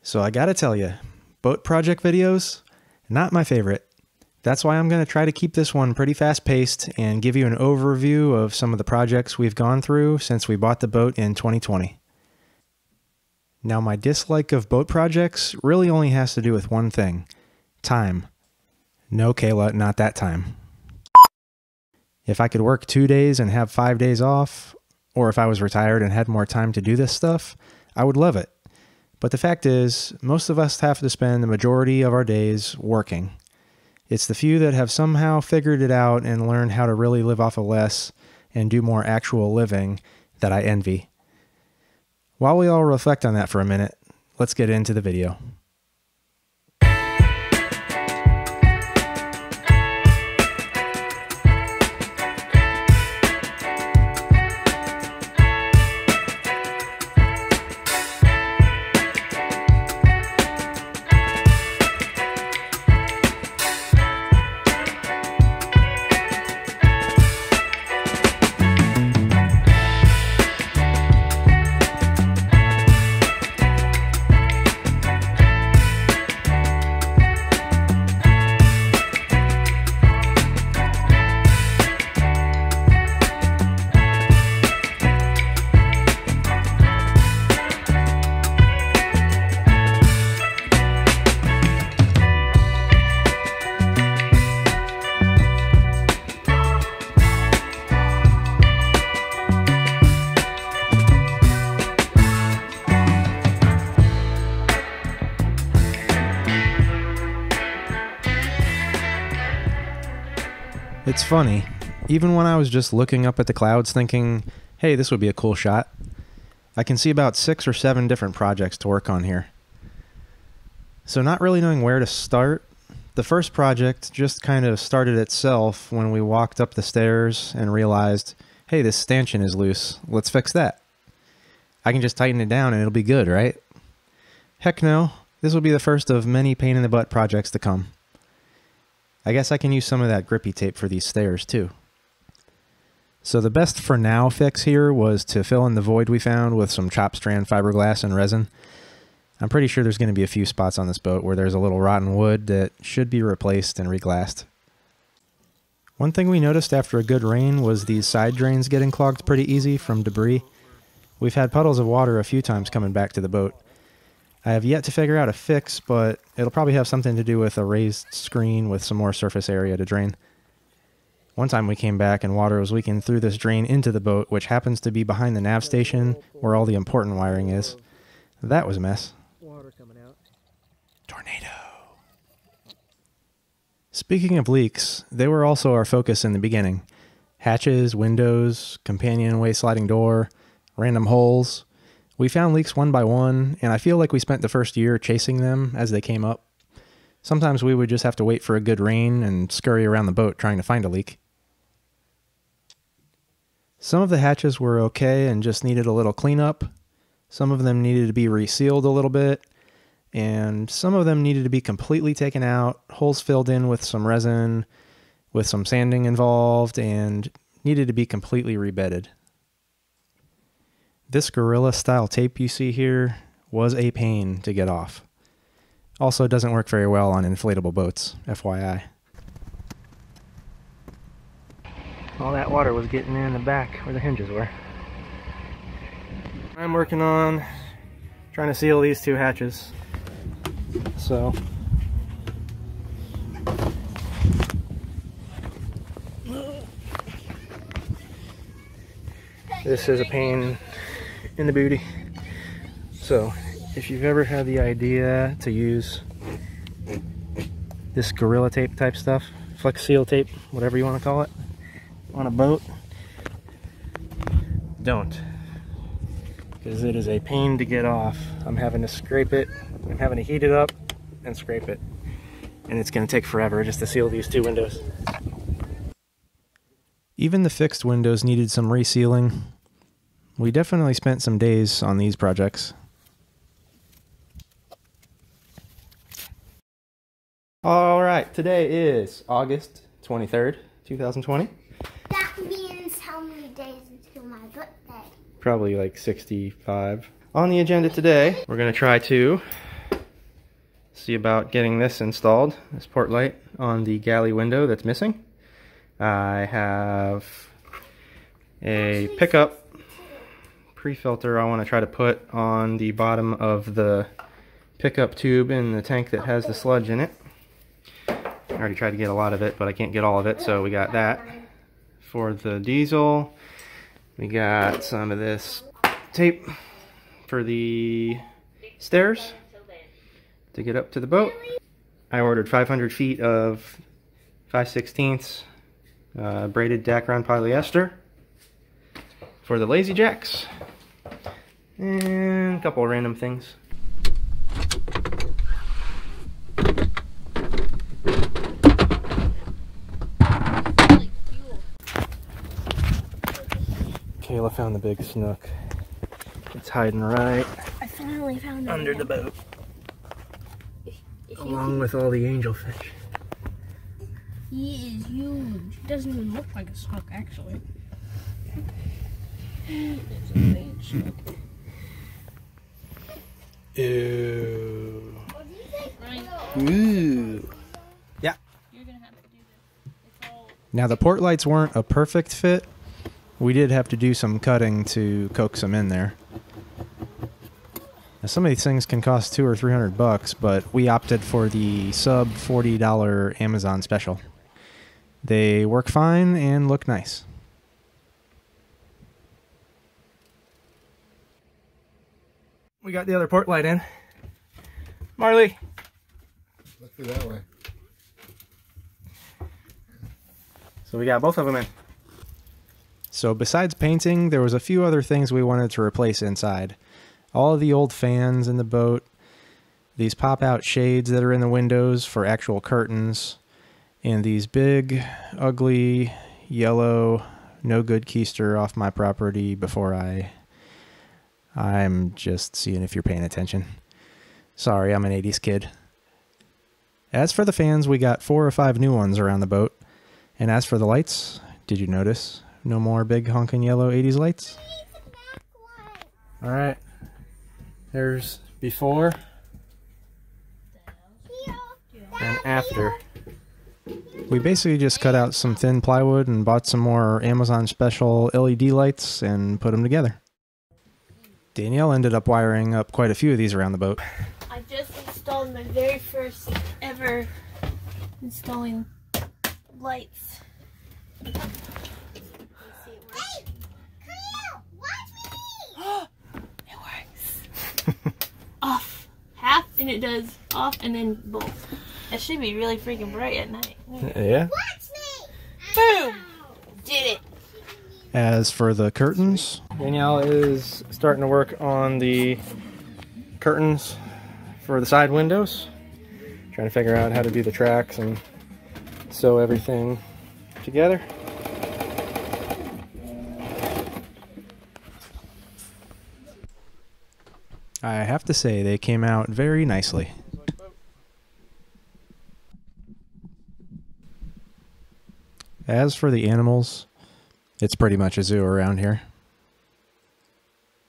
So I gotta tell you, boat project videos, not my favorite. That's why I'm gonna try to keep this one pretty fast paced and give you an overview of some of the projects we've gone through since we bought the boat in 2020. Now my dislike of boat projects really only has to do with one thing: time. No, Kayla, not that time. If I could work 2 days and have 5 days off, or if I was retired and had more time to do this stuff, I would love it. But the fact is, most of us have to spend the majority of our days working. It's the few that have somehow figured it out and learned how to really live off of less and do more actual living that I envy. While we all reflect on that for a minute, let's get into the video. It's funny, even when I was just looking up at the clouds thinking, hey, this would be a cool shot, I can see about 6 or 7 different projects to work on here. So not really knowing where to start, the first project just kind of started itself when we walked up the stairs and realized, hey, this stanchion is loose, let's fix that. I can just tighten it down and it'll be good, right? Heck no, this will be the first of many pain in the butt projects to come. I guess I can use some of that grippy tape for these stairs too. So the best for now fix here was to fill in the void we found with some chop strand fiberglass and resin. I'm pretty sure there's going to be a few spots on this boat where there's a little rotten wood that should be replaced and reglassed. One thing we noticed after a good rain was these side drains getting clogged pretty easy from debris. We've had puddles of water a few times coming back to the boat. I have yet to figure out a fix, but it'll probably have something to do with a raised screen with some more surface area to drain. One time we came back and water was leaking through this drain into the boat, which happens to be behind the nav station where all the important wiring is. That was a mess. Water coming out. Tornado. Speaking of leaks, they were also our focus in the beginning. Hatches, windows, companionway sliding door, random holes. We found leaks one by one, and I feel like we spent the first year chasing them as they came up. Sometimes we would just have to wait for a good rain and scurry around the boat trying to find a leak. Some of the hatches were okay and just needed a little cleanup. Some of them needed to be resealed a little bit, and some of them needed to be completely taken out, holes filled in with some resin, with some sanding involved, and needed to be completely rebedded. This Gorilla style tape you see here was a pain to get off. Also doesn't work very well on inflatable boats, FYI. All that water was getting in the back where the hinges were. I'm working on trying to seal these 2 hatches. So this is a pain in the booty. So if you've ever had the idea to use this Gorilla tape type stuff, Flex Seal tape, whatever you want to call it, on a boat, don't, because it is a pain to get off. I'm having to scrape it, I'm having to heat it up and scrape it, and it's going to take forever just to seal these 2 windows. Even the fixed windows needed some resealing. We definitely spent some days on these projects. Alright, today is August 23rd, 2020. That means how many days until my birthday? Probably like 65. On the agenda today, we're going to try to see about getting this installed, this port light on the galley window that's missing. I have a pickup pre-filter I want to try to put on the bottom of the pickup tube in the tank that has the sludge in it. I already tried to get a lot of it, but I can't get all of it, so we got that. For the diesel, we got some of this tape for the stairs to get up to the boat. I ordered 500 feet of 5/16 braided Dacron polyester for the lazy jacks, and a couple of random things. Kayla found the big snook. It's hiding right I finally found it under the boat, along with all the angelfish. He is huge. It doesn't even look like a snook, actually. It's a big snook. Ew. Right. Ooh. Yeah. You're gonna have to do this. It's all... Now the port lights weren't a perfect fit. We did have to do some cutting to coax them in there. Now some of these things can cost $200 or $300, but we opted for the sub $40 Amazon special. They work fine and look nice. We got the other port light in. Marley. Look through that way. So we got both of them in. So besides painting, there was a few other things we wanted to replace inside. All of the old fans in the boat, these pop-out shades that are in the windows for actual curtains, and these big, ugly, yellow, no good keister off my property before I'm just seeing if you're paying attention. Sorry, I'm an 80s kid. As for the fans, we got 4 or 5 new ones around the boat. And as for the lights, did you notice? No more big honking yellow 80s lights? Alright. There's before and after. We basically just cut out some thin plywood and bought some more Amazon special LED lights and put them together. Danielle ended up wiring up quite a few of these around the boat. I just installed my very first ever installing lights. Hey, Cleo, watch me! It works. Off. Half, and it does off, and then both. It should be really freaking bright at night. Yeah. Watch me! Boom! Did it. As for the curtains, Danielle is starting to work on the curtains for the side windows. Trying to figure out how to do the tracks and sew everything together. I have to say they came out very nicely. As for the animals, it's pretty much a zoo around here.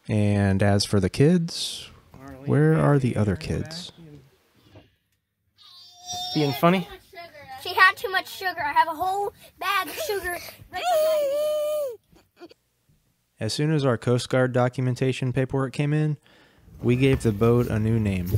And as for the kids, where are the other kids? Being funny? She had too much sugar. I have a whole bag of sugar right behind me. As soon as our Coast Guard documentation paperwork came in, we gave the boat a new name.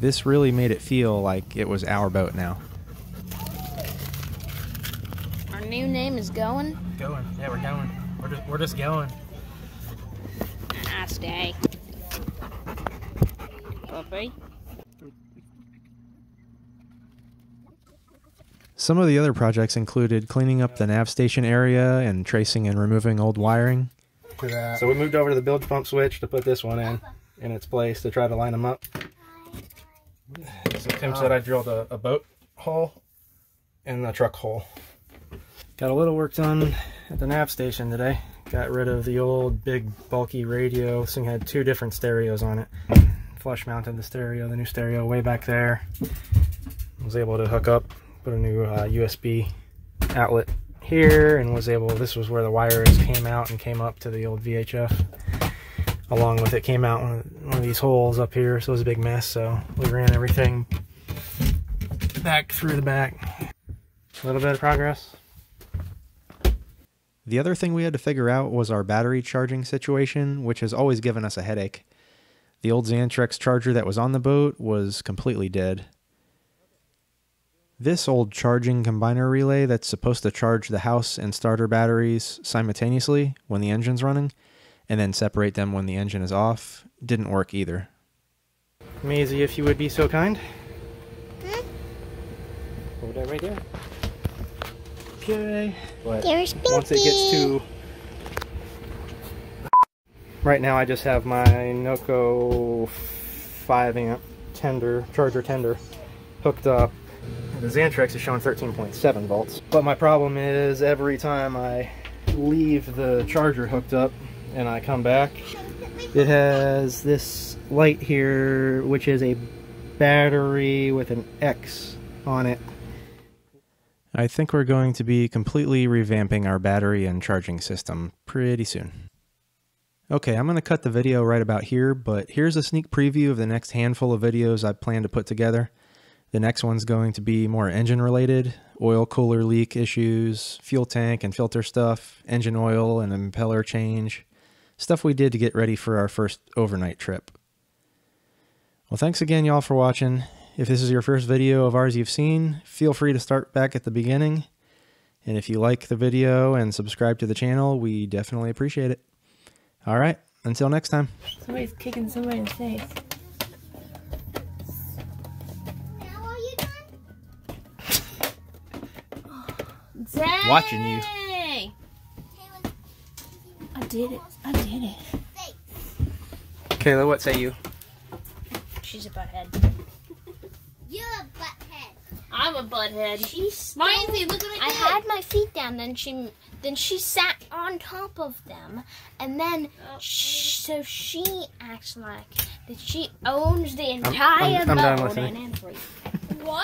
This really made it feel like it was our boat now. Our new name is Going. Going. Yeah, we're going. We're just going. Nice day. Puppy. Some of the other projects included cleaning up the nav station area and tracing and removing old wiring. So we moved over to the bilge pump switch to put this one in its place to try to line them up. So Tim said I drilled a boat hole and a truck hole. Got a little work done at the nav station today. Got rid of the old big bulky radio. This thing had 2 different stereos on it. Flush mounted the new stereo way back there. Was able to hook up, put a new USB outlet here, and was able, this was where the wires came out and came up to the old VHF. along with it came out one of these holes up here, so it was a big mess. So we ran everything back through the back. A little bit of progress. The other thing we had to figure out was our battery charging situation, which has always given us a headache. The old Xantrex charger that was on the boat was completely dead. This old charging combiner relay that's supposed to charge the house and starter batteries simultaneously when the engine's running, and then separate them when the engine is off, didn't work either. Maisie, if you would be so kind. Hold that right there. Okay. But once it gets to... Right now I just have my Noco 5 amp charger tender hooked up. The Xantrex is showing 13.7 volts. But my problem is every time I leave the charger hooked up and I come back, it has this light here, which is a battery with an X on it. I think we're going to be completely revamping our battery and charging system pretty soon. Okay, I'm going to cut the video right about here, but here's a sneak preview of the next handful of videos I plan to put together. The next one's going to be more engine related, oil cooler leak issues, fuel tank and filter stuff, engine oil and impeller change, stuff we did to get ready for our first overnight trip. Well, thanks again y'all for watching. If this is your first video of ours you've seen, feel free to start back at the beginning. And if you like the video and subscribe to the channel, we definitely appreciate it. All right, until next time. Somebody's kicking somebody in the face. Dang! Watching you. I did it. I did it. Kayla, what say you? She's a butthead. You're a butthead. I'm a butthead. She's Maisie, look at it. I had my feet down, then she sat on top of them, and then so she acts like that she owns the entire I'm done boat listening. and everything. What?